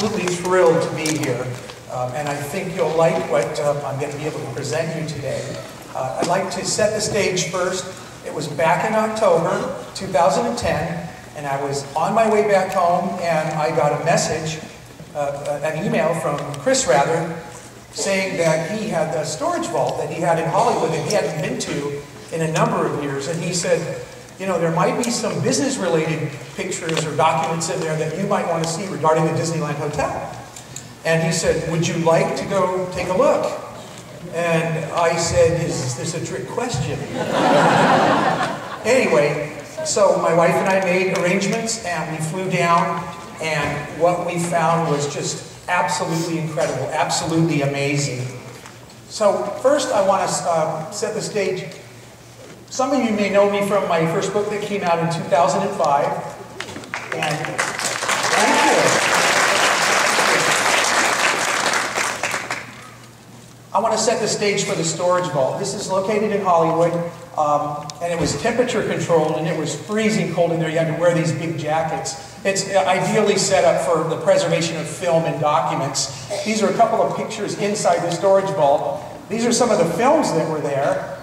absolutely thrilled to be here, and I think you'll like what I'm going to be able to present you today. I'd like to set the stage first. It was back in October 2010, and I was on my way back home, and I got a message, an email from Chris rather, saying that he had a storage vault that he had in Hollywood that he hadn't been to in a number of years, and he said, you know, there might be some business-related pictures or documents in there that you might want to see regarding the Disneyland Hotel. And he said, would you like to go take a look? And I said, is this a trick question? Anyway, so my wife and I made arrangements, and we flew down, and what we found was just absolutely incredible, absolutely amazing. So first I want to set the stage. Some of you may know me from my first book that came out in 2005. And thank you. I want to set the stage for the storage vault. This is located in Hollywood, and it was temperature controlled, and it was freezing cold in there. You had to wear these big jackets. It's ideally set up for the preservation of film and documents. These are a couple of pictures inside the storage vault. These are some of the films that were there.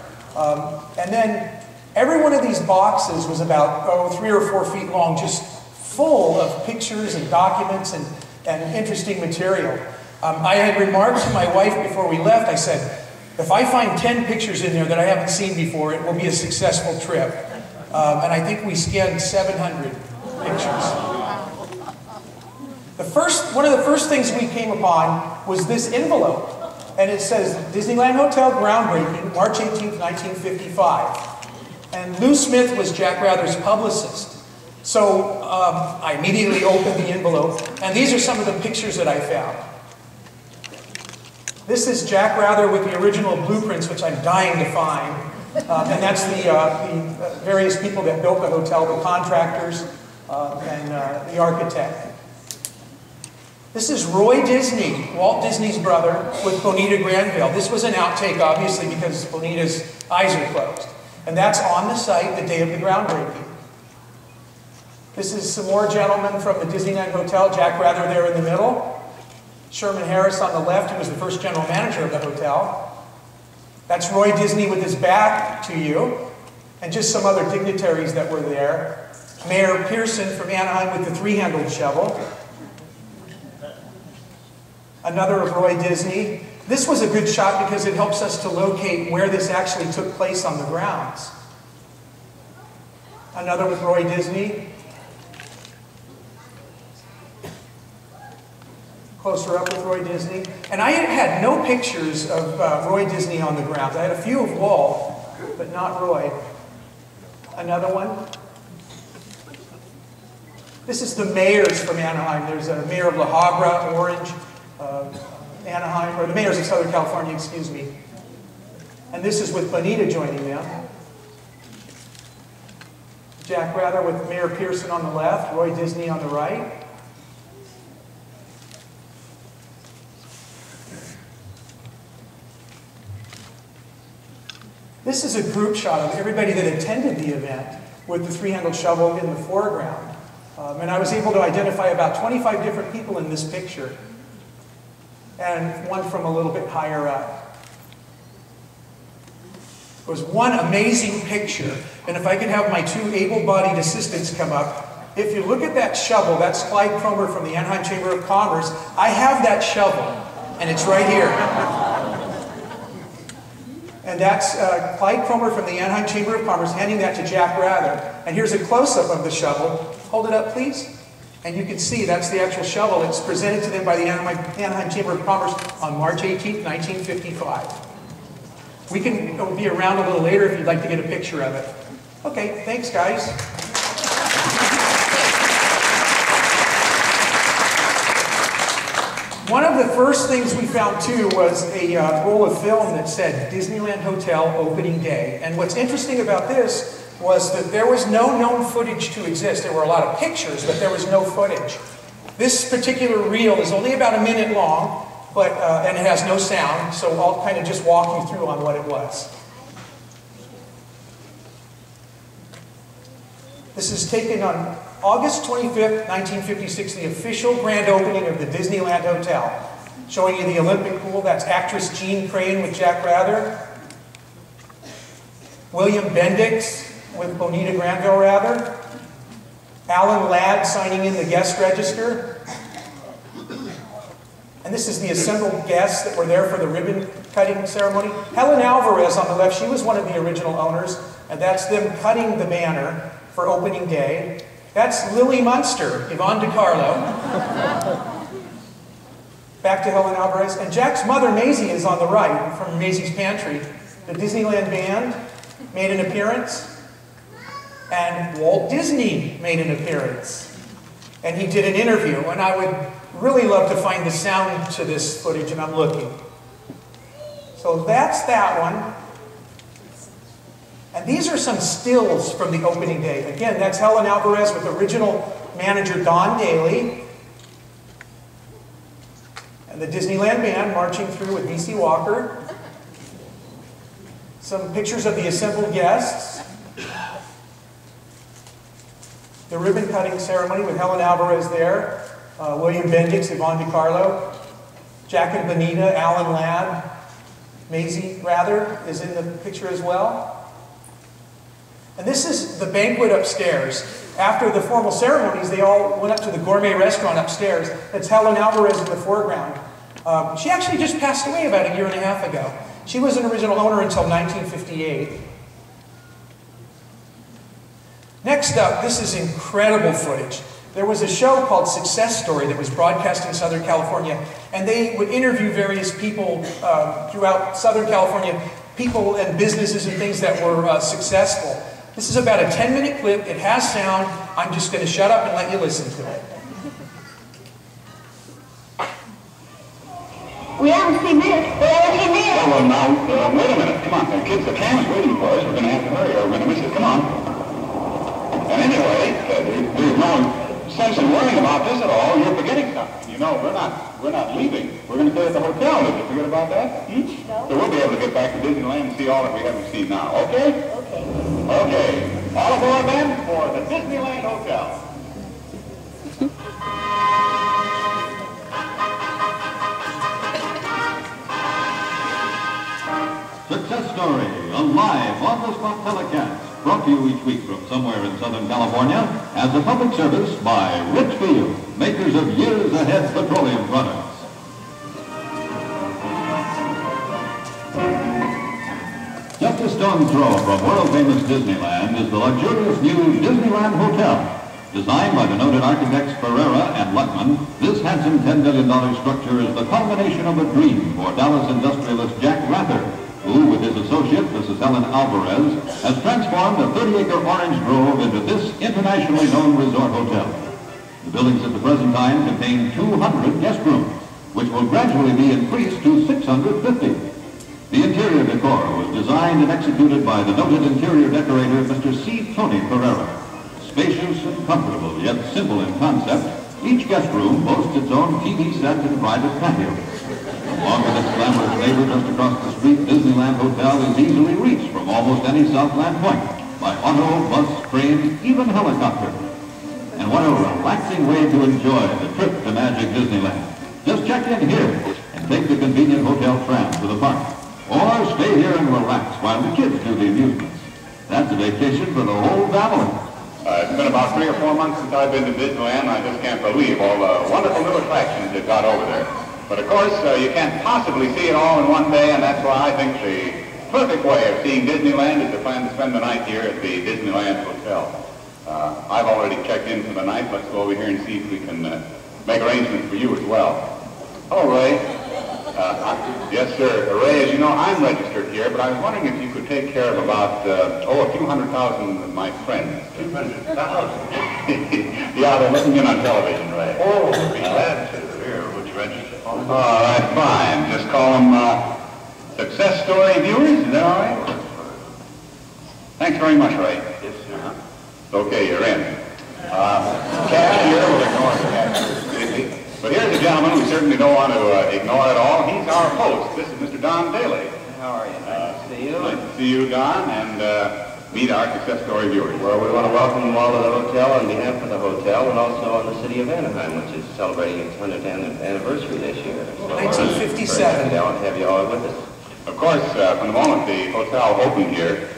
And then every one of these boxes was about 3 or 4 feet long, just full of pictures and documents and interesting material. I had remarked to my wife before we left, I said, if I find 10 pictures in there that I haven't seen before, it will be a successful trip. And I think we scanned 700 pictures. One of the first things we came upon was this envelope. And it says, Disneyland Hotel groundbreaking, March 18th, 1955. And Lou Smith was Jack Rather's publicist. So I immediately opened the envelope, and these are some of the pictures that I found. This is Jack Rather with the original blueprints, which I'm dying to find. And that's the various people that built the hotel, the contractors and the architect. This is Roy Disney, Walt Disney's brother, with Bonita Granville. This was an outtake, obviously, because Bonita's eyes are closed. And that's on the site the day of the groundbreaking. This is some more gentlemen from the Disneyland Hotel, Jack Rather there in the middle. Sherman Harris on the left, who was the first general manager of the hotel. That's Roy Disney with his back to you. And just some other dignitaries that were there. Mayor Pearson from Anaheim with the three-handled shovel. Another of Roy Disney. This was a good shot because it helps us to locate where this actually took place on the grounds. Another with Roy Disney. Closer up with Roy Disney. And I had no pictures of Roy Disney on the grounds. I had a few of Walt, but not Roy. Another one. This is the mayors from Anaheim. There's a mayor of La Habra, Orange, Anaheim, or the mayors of Southern California, excuse me. And this is with Bonita joining them. Jack Rather with Mayor Pearson on the left, Roy Disney on the right. This is a group shot of everybody that attended the event with the three-handled shovel in the foreground. And I was able to identify about 25 different people in this picture. And one from a little bit higher up. There was one amazing picture, and if I could have my two able-bodied assistants come up, if you look at that shovel, that's Clyde Cromer from the Anaheim Chamber of Commerce. I have that shovel, and it's right here. And that's Clyde Cromer from the Anaheim Chamber of Commerce handing that to Jack Rather. And here's a close-up of the shovel. Hold it up, please. And you can see that's the actual shovel. It's presented to them by the Anaheim Chamber of Commerce on March 18th, 1955. It'll be around a little later if you'd like to get a picture of it. Okay, thanks guys. One of the first things we found too was a roll of film that said Disneyland Hotel opening day. And what's interesting about this was that there was no known footage to exist. There were a lot of pictures, but there was no footage. This particular reel is only about a minute long, and it has no sound, so I'll kind of just walk you through on what it was. This is taken on August 25th, 1956, the official grand opening of the Disneyland Hotel. Showing you the Olympic pool, that's actress Jean Crane with Jack Rather. William Bendix with Bonita Granville Rather. Alan Ladd signing in the guest register. And this is the assembled guests that were there for the ribbon cutting ceremony. Helen Alvarez on the left, she was one of the original owners, and that's them cutting the banner for opening day. That's Lily Munster, Yvonne DiCarlo. Back to Helen Alvarez. And Jack's mother, Maisie, is on the right from Maisie's Pantry. The Disneyland Band made an appearance. And Walt Disney made an appearance. And he did an interview. And I would really love to find the sound to this footage, and I'm looking. So that's that one. And these are some stills from the opening day. Again, that's Helen Alvarez with original manager Don Daly. And the Disneyland Band marching through with B.C. Walker. Some pictures of the assembled guests. The ribbon cutting ceremony with Helen Alvarez there. William Bendix, Yvonne DiCarlo. Jack and Bonita, Alan Ladd. Maisie Rather is in the picture as well. And this is the banquet upstairs. After the formal ceremonies, they all went up to the gourmet restaurant upstairs. That's Helen Alvarez in the foreground. She actually just passed away about a year and a half ago. She was an original owner until 1958. Next up, this is incredible footage. There was a show called Success Story that was broadcast in Southern California, and they would interview various people throughout Southern California, people and businesses and things that were successful. This is about a 10-minute clip. It has sound. I'm just going to shut up and let you listen to it. We haven't seen this. We're already near. Well, now, wait a minute. Come on, the kids, the cam's waiting for us. We're going to have to hurry or we're going to miss it. Come on. And anyway, there's no sense in worrying about this at all. You're forgetting something. You know, we're not leaving. We're going to stay at the hotel. Did you forget about that? No. So we'll be able to get back to Disneyland and see all that we haven't seen now. Okay? Okay. Okay. All aboard then for the Disneyland Hotel. Success Story, a live, on-the-spot telecast, brought to you each week from somewhere in Southern California as a public service by Richfield, makers of years ahead petroleum products. Just a stone's throw from world-famous Disneyland is the luxurious new Disneyland Hotel. Designed by the noted architects Ferreira and Luckman, this handsome $10 million structure is the culmination of a dream for Dallas industrialist Jack Rather, who, with his associate, Mrs. Helen Alvarez, has transformed a 30-acre orange grove into this internationally known resort hotel. The buildings at the present time contain 200 guest rooms, which will gradually be increased to 650. The interior decor was designed and executed by the noted interior decorator, Mr. C. Tony Ferreira. Spacious and comfortable, yet simple in concept, each guest room boasts its own TV set and private patio. Along with its glamorous neighbor just across the street, Disneyland Hotel is easily reached from almost any Southland point by auto, bus, train, even helicopter. And what a relaxing way to enjoy the trip to Magic Disneyland. Just check in here and take the convenient hotel tram to the park. Or stay here and relax while the kids do the amusements. That's a vacation for the whole family. It's been about 3 or 4 months since I've been to Disneyland. I just can't believe all the wonderful new attractions they've got over there. But of course, you can't possibly see it all in one day, and that's why I think the perfect way of seeing Disneyland is to plan to spend the night here at the Disneyland Hotel. I've already checked in for the night. Let's go over here and see if we can make arrangements for you as well. Hello, Ray. Yes, sir. Ray, as you know, I'm registered here, but I was wondering if you could take care of about, a few 100,000 of my friends. 200,000? Yeah, they're looking in on television, Ray. Oh, we'll be glad to. Here, would you register? All right, fine. Just call them Success Story viewers. Is that all right? Thanks very much, Ray. Yes, sir. Okay, you're in. Cashier, we'll ignore the cashier. But here's a gentleman we certainly don't want to ignore at all. He's our host. This is Mr. Don Daly. How are you? Nice to see you. Nice to see you, Don. And meet our success story viewers? Well, we want to welcome them all to the hotel on behalf of the hotel and also on the city of Anaheim, which is celebrating its 100th anniversary this year. So 1957. I want to have you all with us. Of course, from the moment the hotel opened here,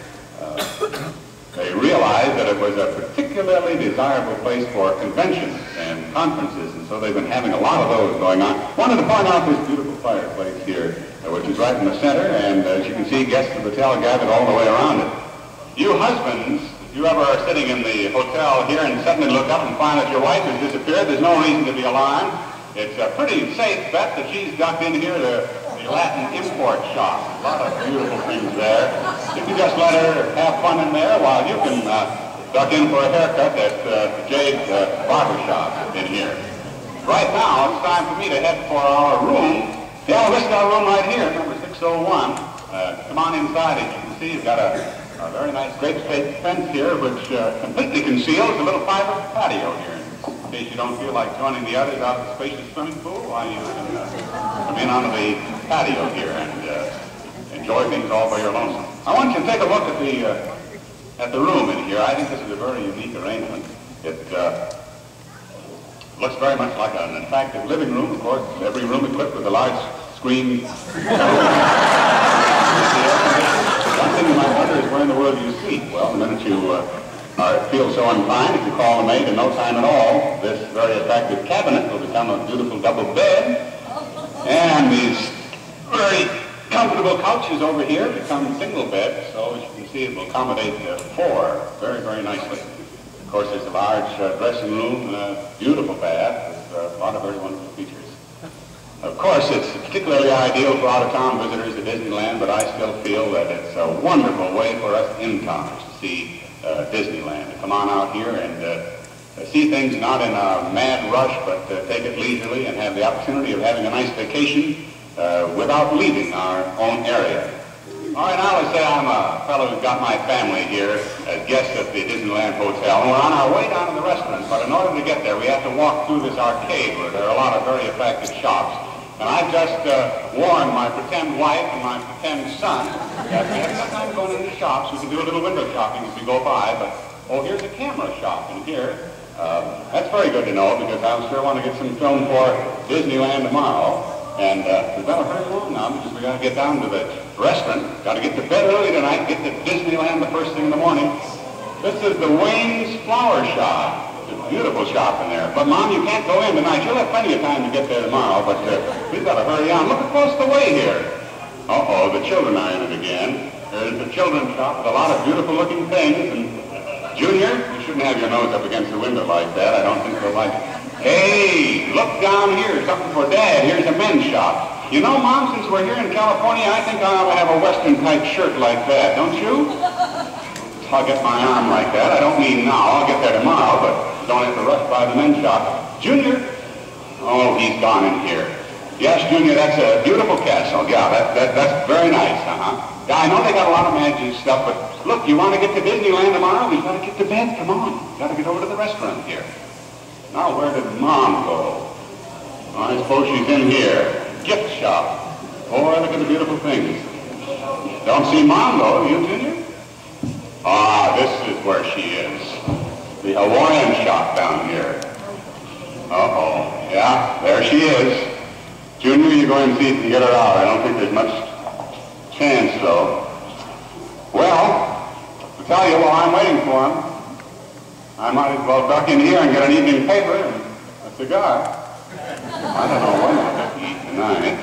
they realized that it was a particularly desirable place for conventions and conferences, and so they've been having a lot of those going on. Wanted to point out this beautiful fireplace here, which is right in the center, and as you can see, guests of the hotel gathered all the way around it. You husbands, if you ever are sitting in the hotel here and suddenly look up and find that your wife has disappeared, there's no reason to be alarmed. It's a pretty safe bet that she's ducked in here to the Latin import shop. A lot of beautiful things there. You can just let her have fun in there while you can duck in for a haircut at the Jade barber shop in here. Right now, it's time for me to head for our room. Yeah, this is our room right here, number 601. Come on inside. As you can see, you've got a very nice grape state fence here, which completely conceals a little fiber patio here. In case you don't feel like joining the others out in the spacious swimming pool, why you can come in onto the patio here and enjoy things all by your lonesome. I want you to take a look at the room in here. I think this is a very unique arrangement. It looks very much like an attractive living room. Of course, every room equipped with a large screen. One thing you might wonder is where in the world do you sleep? Well, the minute you feel so inclined, if you call the maid in no time at all, this very attractive cabinet will become a beautiful double bed. And these very comfortable couches over here become single beds, so as you can see, it will accommodate four very, very nicely. Of course, there's a large dressing room and a beautiful bath with a lot of very wonderful features. Of course, it's particularly ideal for out-of-town visitors to Disneyland, but I still feel that it's a wonderful way for us in-towners to see Disneyland, to come on out here and see things not in a mad rush, but take it leisurely and have the opportunity of having a nice vacation without leaving our own area. All right, now let's say I'm a fellow who's got my family here as guests at the Disneyland Hotel, and we're on our way down to the restaurant, but in order to get there, we have to walk through this arcade where there are a lot of very attractive shops. And I've just warned my pretend wife and my pretend son that we have no time going into shops. We can do a little window shopping as we go by, but, oh, here's a camera shop in here. That's very good to know because I sure want to get some film for Disneyland tomorrow. And we've got to hurry along now because we've got to get down to the restaurant. Got to get to bed early tonight, get to Disneyland the first thing in the morning. This is the Wayne's Flower Shop. It's a beautiful shop in there. But, Mom, you can't go in tonight. You'll have plenty of time to get there tomorrow, but we've got to hurry on. Look across the way here. Uh-oh, the children are in it again. There's the children's shop with a lot of beautiful-looking things. And, Junior, you shouldn't have your nose up against the window like that. I don't think they'll like it. Hey, look down here. Something for Dad. Here's a men's shop. You know, Mom, since we're here in California, I think I ought to have a Western-type shirt like that, don't you? I'll get my arm like that. I don't mean now. I'll get there tomorrow, but don't have to rush by the men's shop. Junior? Oh, he's gone in here. Yes, Junior, that's a beautiful castle. Yeah, that's very nice, Yeah, I know they got a lot of magic stuff, but look, you want to get to Disneyland tomorrow? We've got to get to bed. Come on. We've got to get over to the restaurant here. Now, where did Mom go? I suppose she's in here. Gift shop. Boy, look at the beautiful things. Don't see Mom, though, you, Junior? Ah, this is where she is. The Hawaiian shop down here. Uh-oh. Yeah, there she is. Junior, you go and see if you can get her out. I don't think there's much chance, though. Well, to tell you, while I'm waiting for him, I might as well duck in here and get an evening paper and a cigar. I don't know what I'm going to eat tonight.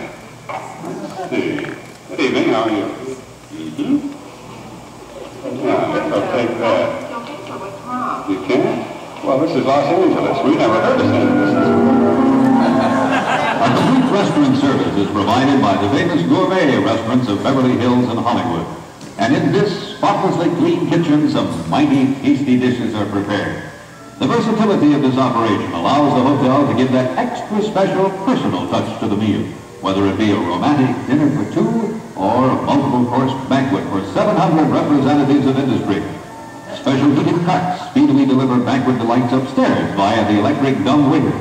Let's see. Good evening, how are you? Mm-hmm. Yeah, I guess I'll take that. You can't? Well, this is Los Angeles. We've never heard of San Francisco. A complete restaurant service is provided by the famous gourmet restaurants of Beverly Hills and Hollywood. And in this spotlessly clean kitchen, some mighty tasty dishes are prepared. The versatility of this operation allows the hotel to give that extra special personal touch to the meal, whether it be a romantic dinner for two or a multiple-course banquet for 700 representatives of industry. Special heated cuts speedily deliver banquet delights upstairs via the electric dumb waiter.